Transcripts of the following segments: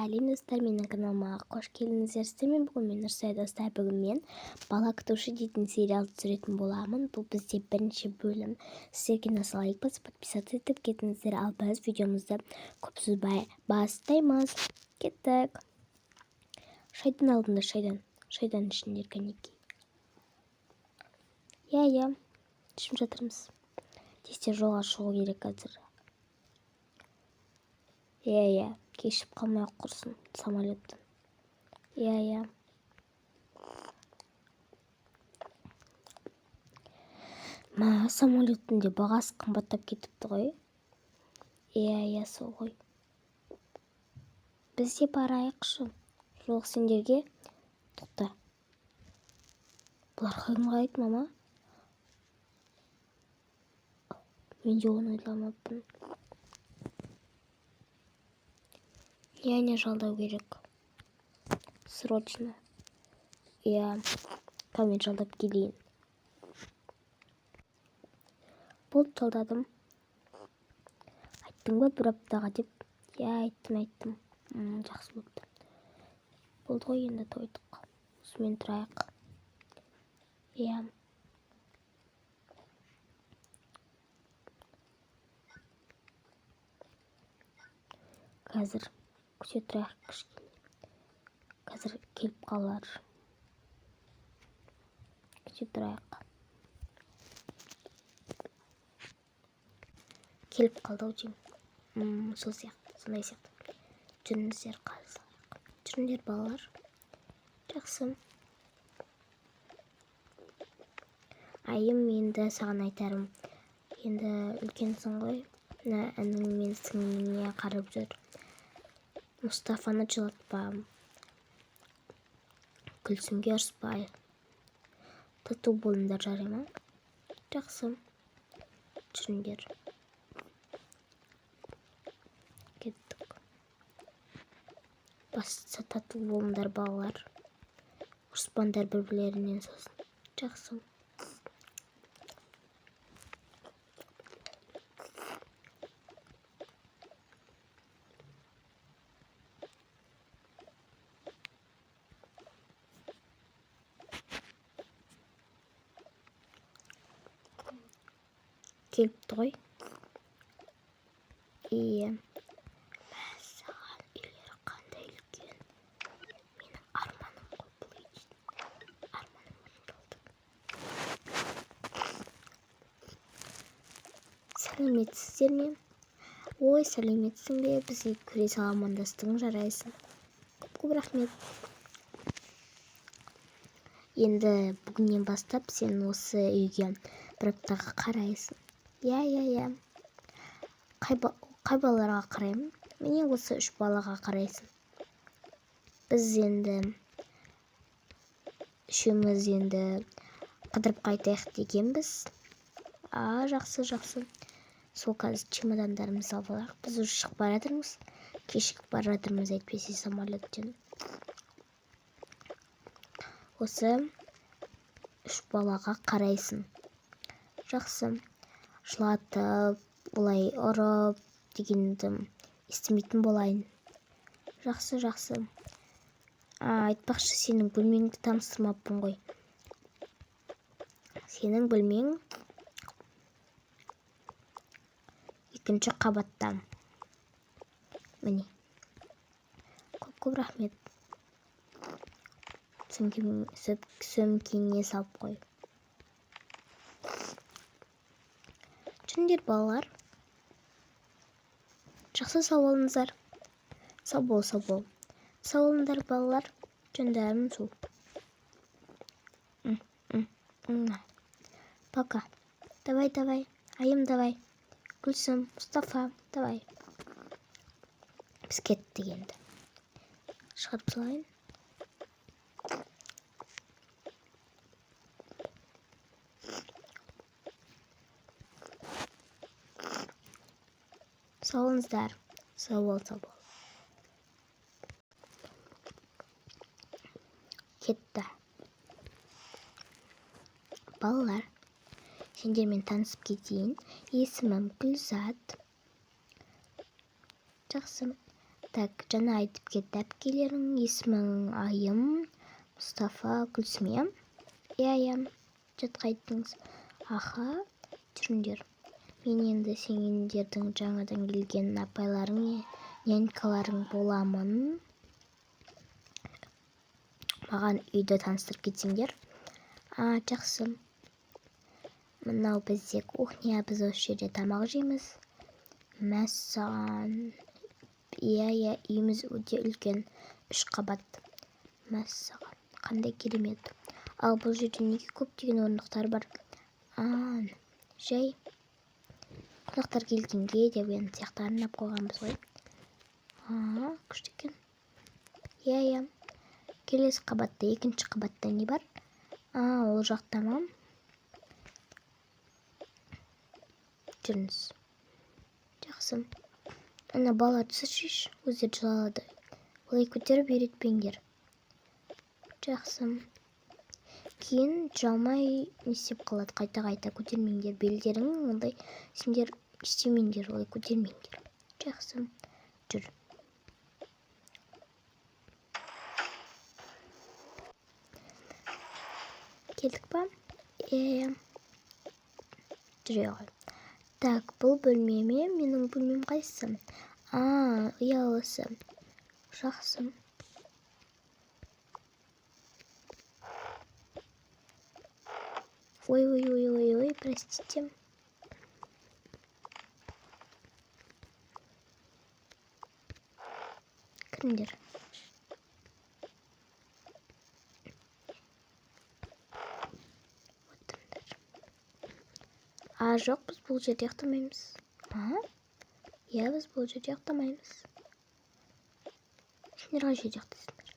сәлем достар, менің каналыма қош келдіңіздер. Мен бүгін Нұрсая достар, бүгін мен бала күтуші дейтін сериалды түсіретін боламын. Бұл бізде бірінші бөлім. Сіздерге назар лайк басып, подписаться етіп кетіңіздер. Ал біз видеомызды көп созбай бастаймыз. Кеттік. Шайдан алдында шайдан ішіндер кәнекей. Иә, ішіп жатырмыз. Тесте жолға шығу керек қазір. Иә, кешіп қалмай құрсын самолеттен. Иә. Самолеттің де бағасы қымбаттап кетіпті ғой. Иә, сол ғой. Біз де барайықшы. Жоқ, сендерге тоқта. Бұлар қайынға айт, мама. Мен де оны ойламаппын. Не жалдау керек. Срочно. Иә, мен жалдап келейін. Болды, жалдадым. Айттың ба бір аптаға деп? Иә, айттым. Жақсы болды. Болды ғой, енді тойдық. Осымен тұрайық. Иә. Қазір күте тұрайық кішкене. Қазір келіп қалар. Күте тұрайық. Келіп қалды-ау деймін. Сондай сияқты. Жүріңіздер қазір. Жүріңдер балалар. Жақсы. Айым, енді саған айтарым. Енді үлкенсің ғой. Әнің мен сіңліңе қарап жүр. Мұстафаны жылатпа. Күлсімге ұрыспай. Тату болыңдар, жарай ма? Жақсы. Жүріңдер. Кеттік. Бастысы тату болыңдар, балалар. Ұрыспаңдар бір-бірлерінен сосын. Жақсы. Келіпті ғой. Иә. Мәссаған, үйлері қандай үлкен. Менің арманым ғой бұл үй. Арманым орындалды. Сәлеметсіздер ме? Ой, сәлеметсің бе? Бізге көре сала амандастың, жарайсың. Көп рахмет. Енді бүгіннен бастап сен осы үйге бір аптаға қарайсың. Иә. Қай балаларға қараймын? Міне осы 3 балаға қарайсың. Біз енді үшеуміз енді қыдырып қайтайық дегенбіз. Жақсы. Сол қазір чемодандарымызды алып алайық. Біз уже шығып бара жатырмыз. Кешігіп бара жатырмыз, әйтпесе самолеттен. Осы 3 балаға қарайсың. Жақсы. Жылатып, олай ұрып дегенді естімейтін болайын. Жақсы. Айтпақшы, сенің бөлмеңді таныстырмаппын ғой. Сенің бөлмең 2-ші қабатта. Міне. Көп рахмет. Сөмкеңе салып қой. Жүріңдер балалар. Жақсы сау болыңыздар. Сау бол. Сау болыңдар балалар. Жөндарым су. Пока. Давай. Айым, давай. Гүлсім, Мұстафа, давай. Біз кеттік енді. Шығарып салайын. Сау болыңыздар. Сау бол. Кетті. Балалар, сендермен танысып кетейін. Есімім Гүлзат. Жақсы. Так, жаңа айтып кетті әпкелерің. Есімің Айым, Мұстафа, Гүлсім, иә? Иә, жатқа айттыңыз. Аха, жүріңдер. Мен енді сендердің жаңадан келген апайларың, нянькаларың боламын. Маған үйді таныстырып кетсеңдер. Жақсы. Мынау бізде кухня, біз осы жерде тамақ жейміз. Мәссаған. Иә, үйіміз өте үлкен, 3 қабат. Мәссаған, қандай керемет. Ал бұл жерде неге көптеген орындықтар бар? Жай қонақтар келгенге деген сияқты арнап қойғанбыз ғой. Күшті екен. Иә. Келесі қабатта, 2-ші қабатта не бар? Ол жақта ма? Жүріңіз. Жақсы. Ана балалар түсіршеш, өздері жылады. Олай көтеріп үйретпеңдер. Жақсы. Кейін жалмай не істеп қалады, қайта көтермеңдер. Белдерің ондай сендер істемеңдер, олай көтермеңдер. Жақсы. Жүр. Келдік па? Жүре ғой. Так, бұл бөлме ме? Менің бөлмем қайсы? Ұялысы. Жақсы. Ой, простите. Кіріңдер. Жоқ, біз бұл жерде ұйықтамаймыз. Иә, біз бұл жерде ұйықтамаймыз. Сендер қай жерде ұйықтайсыңдар?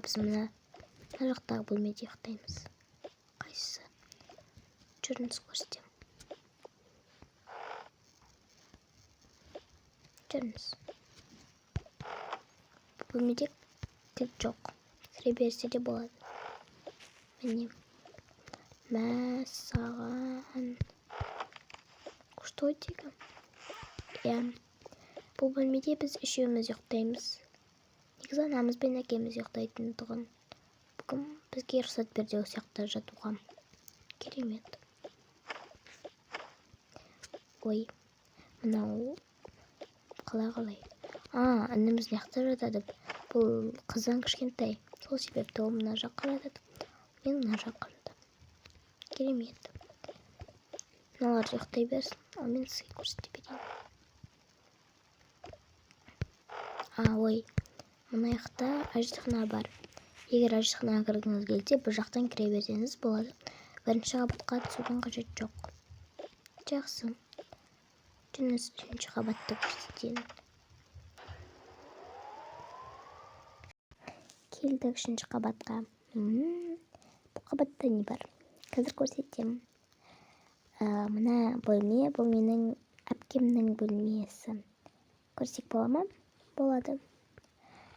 Біз мына жақтағы бөлмеде ұйықтаймыз. Қайсысы? Жүріңіз көрсетем. Жүріңіз. Бөлмеде кілт жоқ. Кіре берсе де болады. Міне. Мәссаған. Что дейгі? Бұл бөлмеде біз үшеуміз ұйықтаймыз. Негізі анамыз бен әкеміз ұйықтайтын тұғын. Бүгін бізге рұқсат берді осы жақта жатуға. Керемет. Ой, мынау қалай. Ініміз не жақта жатады. Бұл қыздан кішкентай. Сол себепті ол мына жаққа жатады. Мен мына жаққа жатамын. Керемет. Мыналар ұйықтай берсін, ал мен сізге көрсете берейін. Ой, мына жақта ажетхана бар. Егер ажетханаға кіргіңіз келсе, бір жақтан кіре берсеңіз болады. 1-ші қабатқа түсудің қажет жоқ. Жақсы. Жүріңіз 3-ші қабатты көрсетейін. Келдік 3-ші қабатқа. Бұл қабатта не бар? Қазір көрсетем. Мына бөлме, бұл менің әпкемнің бөлмесі. Көрсек бола ма? Болады.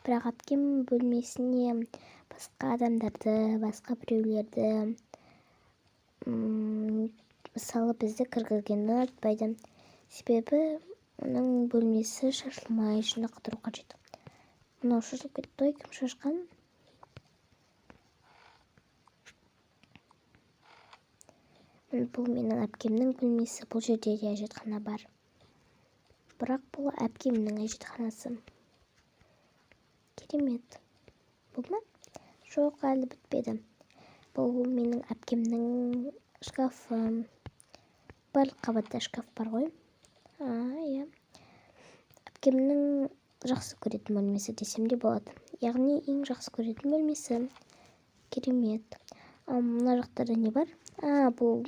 Бірақ әпкем бөлмесіне басқа адамдарды, басқа біреулерді, мысалы бізді кіргізгенді ұнатпайды. Себебі оның бөлмесі шашылмай, жинақы тұру қажет. Мынау шашылып кетті, кім шашқан? Бұл менің әпкемнің бөлмесі, бұл жерде де ажетхана бар. Бірақ бұл әпкемнің ажетханасы. Керемет. Бұл ма? Жоқ, әлі бітпеді. Бұл менің әпкемнің шкафы. Барлық қабатта шкаф бар ғой. Иә. Әпкемнің жақсы көретін бөлмесі десем де болады. Яғни ең жақсы көретін бөлмесі. Керемет. Мына жақтарда не бар? Бұл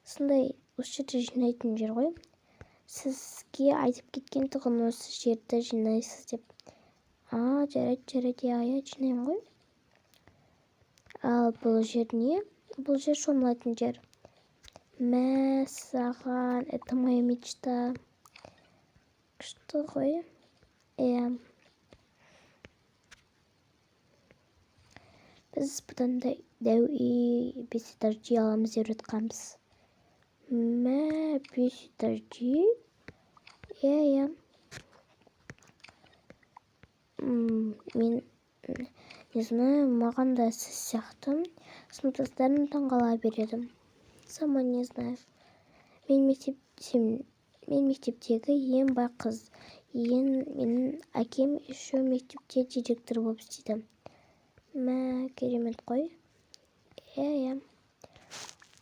сондай осы жерде жинайтын жер ғой. Сізге айтып кеткен тұғын осы жерді жинайсыз деп. Жарайды, жинаймын ғой. Ал бұл жер не? Бұл жер шомылатын жер. Мәссаған, это моя мечта. Күшті ғой. Біз бұдан да дәу үй 5 этажды аламыз деп жатқанбыз. 5 этажды? Иә. Мен не знаю, маған да сіз сияқты сыныптастарым таңғала береді. Сама не знаю. Мен мектептегі ең бай қыз. Менің әкем еще мектепте директор болып істейді. Керемет қой. Иә.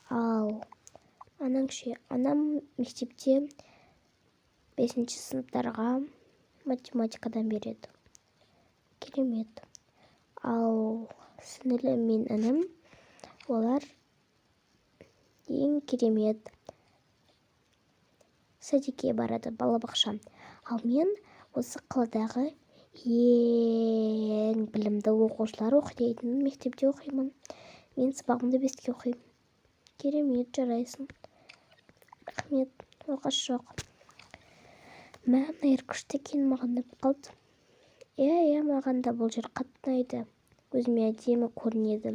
Ал анам мектепте 5-ші сыныптарға математикадан береді. Керемет. Ал сіңілім мен інім, олар ең керемет садикке барады, балабақша. Ал мен осы қаладағы ең білімді оқушылар оқитын мектепте оқимын. Мен сабағымды 5-ке оқимын. Керемет, жарайсың. Рахмет, оқас жоқ. Мынайыр күшті екен, маған ұнап қалды. Иә, маған да бұл жер қатты ұнайды. Өзіме әдемі көрінеді.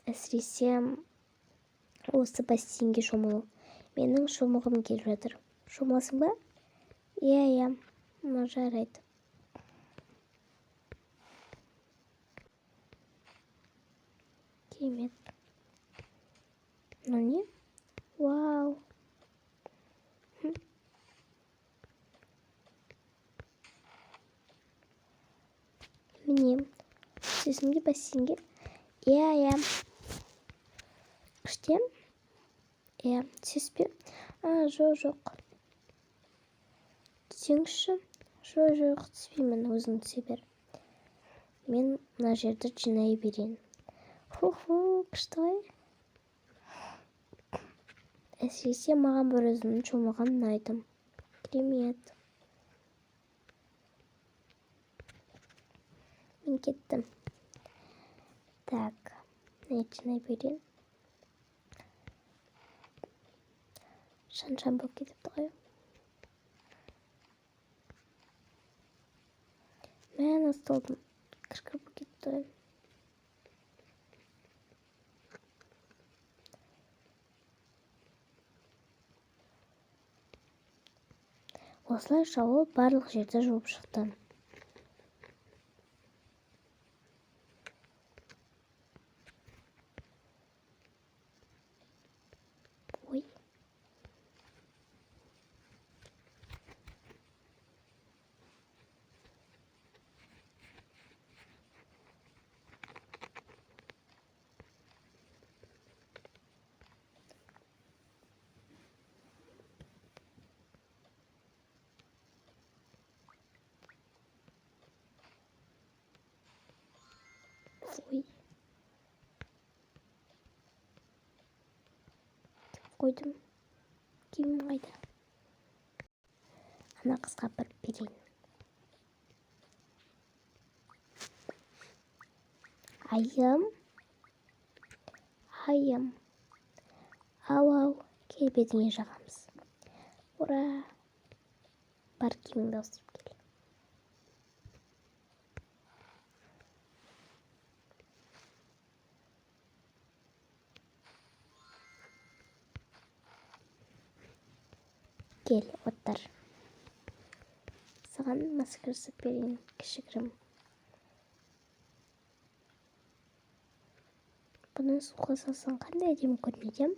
Әсіресе осы бассейнге шомылу. Менің шомылғым келіп жатыр. Шомыласың ба? Иә, жарайды. Керемет. Не? Вау. Міне, түсесің бе бассейнге? Иә. Күшті? Иә, түсесіз бе? Жоқ. Түсеңізші? Жоқ, түспеймін, өзің түсе бер. Мен мына жерді жинай берейін. Күшті ғой. Әсіресе маған бір өзімнің шомылғанын ұнайды. Керемет. Мен кеттім. Так, жинай берейін. Шан болып кетіпті ғой. Мен астолдым. Кіркір болып кетті ғой. Осылайша ол барлық жерді жуып шықты. Ой. Қойдым. Киімім қайда? Ана қызға бір берейін. Айым. Ау, кел бетіңе жағамыз. Ура! Бар киіміңді ауыстырып кел. Кел, оттар. Саған маска жасап берейін, кішігірім. Бұны суға салсаң қандай әдемі көрінеді?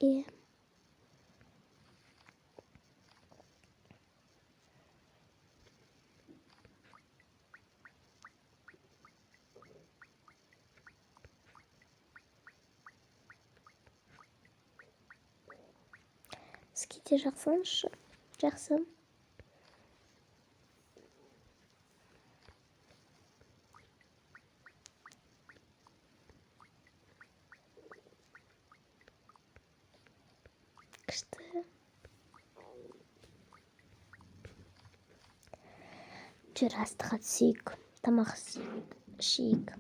Иә. Сізге де жақсылаңызшы. Жақсы. Күшті. Жүр, астыға түсейік. Тамақ ішейік.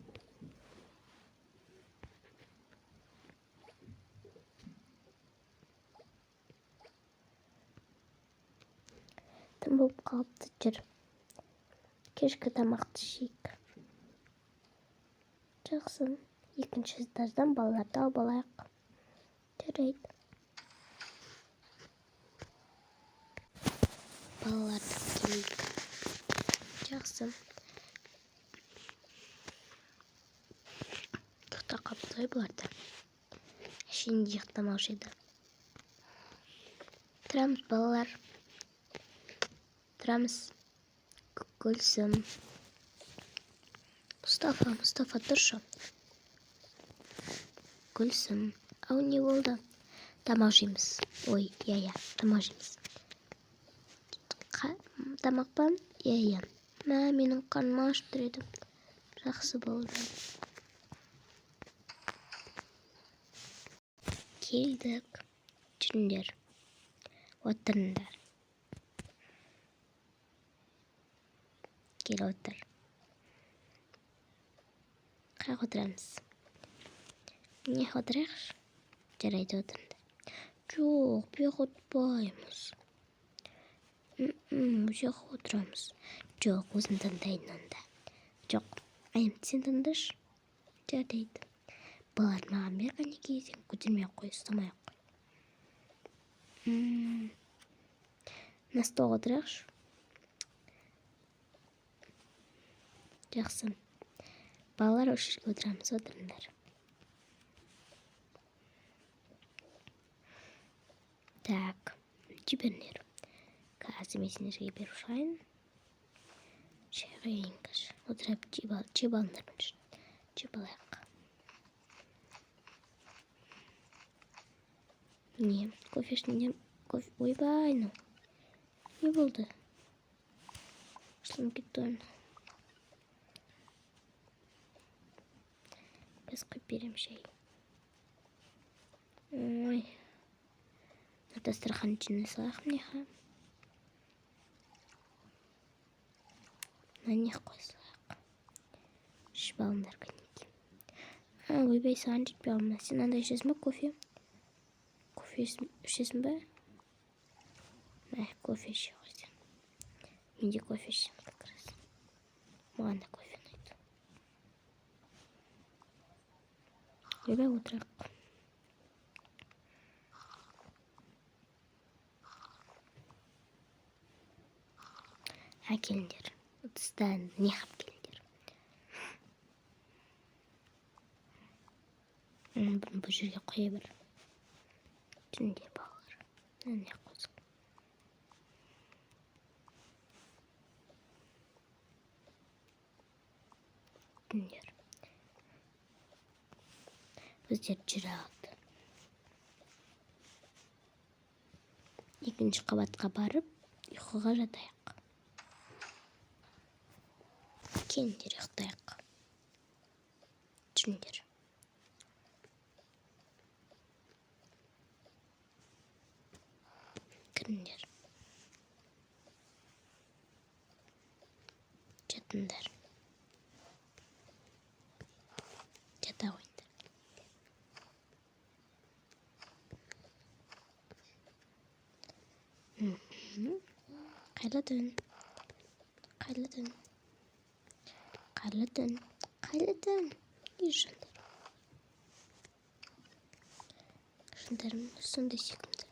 Тым болып қалыпты, жүр. Кешкі тамақты ішейік. Жақсы. Екінші этаждан балаларды алып алайық. Жарайды. Балаларды келейік. Жақсы. Ұйықта қапты ғой бұларда. Әшейінде ұйықтамаушы еді. Тұрамыз, балалар. Тұрамыз. Гүлсім. Мұстафа, тұршы. Гүлсім. Ау, не болды? Тамақ жейміз. Ой, иә, тамақ жейміз. Тамақ па? Иә. Менің қарным ашып тұр еді. Жақсы болды. Келдік. Жүріңдер. Отырыңдар. Кел отыр. Қай отырамыз? Не отырайықшы? Жарайды, отырыңдар. Жоқ, бұяқ отпаймыз. Бұл жаққа отырамыз. Жоқ, өзім таңдайын онда. Жоқ, айым сен таңдашы. Жарайды. Балар маған берген неге сен көтермей қой, ұстамай қой. На стол отырайықшы. Жақсы. Балалар осы жерге отырамыз, отырыңдар. Так, жіберіңдер. Қазір мен сендерге беріп шығайын. Шайға еңгіш. Отырып жеп алыңдар мен үшін. Жеп алайық. Не, кофешінде... Ойбай, ну. Не болды? Шылым кетті ойын. Біз қойып берем шай. Ой. Дастархан ішіне салайық міне. Не қой салайық. Ішіп алыңдар кәнеки. Ойбай, саған жетпей алма. Сен андай ішесің ба кофе? Кофе ішесің ба? Кофе іше қойсың. Мен де кофе ішем как раз. Маған да кофе ұнайды. Ойбай, отырайық. Келіңдер. Отыстан не қап келіңдер. Бұл жерге қоя бір. Жүріңдер балалар. Не қойсың. Жүріңдер. Өздер жүре алды. Екінші қабатқа барып, ұйқыға жатайық. Келіңдер, ұйықтайық. Жүріңдер. Кіріңдер. Жатыңдар. Жата қойыңдар. Қайладың. Ешіңдер. Шындарым сондай секімді.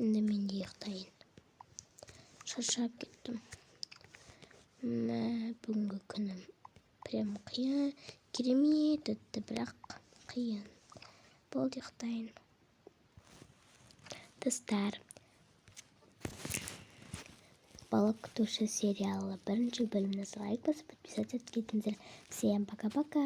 Енді мен де ұйықтайын. Шаршап кеттім. Бүгінгі күнім прям қиын. Керемет өтті, бірақ қиын. Болды, ұйықтайын. Достар. Бала күтуші сериалы бірінші бөліміне лайк басып, подписаться етіңіздер. Всем пока-пока.